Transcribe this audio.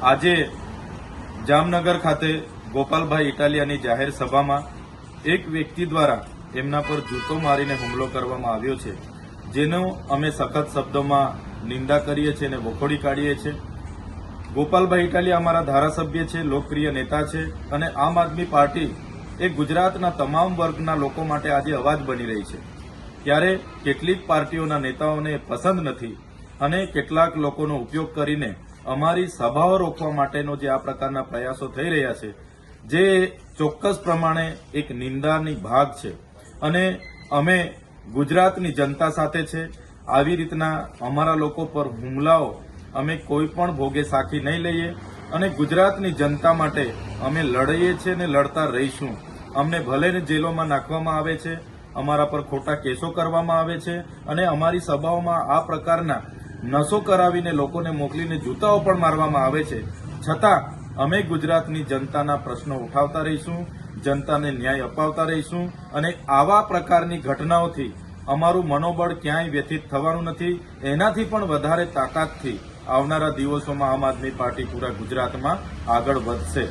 આજે જામનગર ખાતે ગોપાલભાઈ ઇટાલિયાની જાહેર સભામાં એક વ્યક્તિ દ્વારા એમના પર જૂતો મારીને હુમલો કરવામાં આવ્યો છે, જેનો અમે સખત શબ્દોમાં નિંદા કરીએ છીએ અને વખોડી કાઢીએ છીએ। ગોપાલભાઈ ઇટાલિયા અમારા ધારાસભ્ય છે, લોકપ્રિય નેતા છે અને આમ આદમી પાર્ટી એ ગુજરાતના તમામ વર્ગના લોકો માટે આજે અવાજ બની રહી છે। ત્યારે કેટલીક પાર્ટીઓના નેતાઓને પસંદ નથી અને કેટલાક લોકોનો ઉપયોગ કરીને અમારી સભાઓ રોકવા માટેનો જે આ પ્રકારના પ્રયાસો થઈ રહ્યા છે, જે ચોક્કસ પ્રમાણે એક નિંદાની ભાગ છે અને અમે ગુજરાતની જનતા સાથે છે। આવી રીતના અમારા લોકો પર હુમલાઓ અમે કોઈ પણ ભોગે સાખી નહીં લઈએ અને ગુજરાતની જનતા માટે અમે લડીએ છીએ અને લડતા રહીશું। અમને ભલે જેલોમાં નાખવામાં આવે છે, અમારા પર ખોટા કેસો કરવામાં આવે છે અને અમારી સભાઓમાં આ પ્રકારના નશો કરાવીને લોકોને મોકલીને જૂતાઓ પણ મારવામાં આવે છે, છતાં અમે ગુજરાતની જનતાના પ્રશ્નો ઉઠાવતા રહીશું, જનતાને ન્યાય અપાવતા રહીશું અને આવા પ્રકારની ઘટનાઓથી અમારું મનોબળ ક્યાંય વ્યથિત થવાનું નથી। એનાથી પણ વધારે તાકાતથી આવનારા દિવસોમાં આમ આદમી પાર્ટી પૂરા ગુજરાતમાં આગળ વધશે।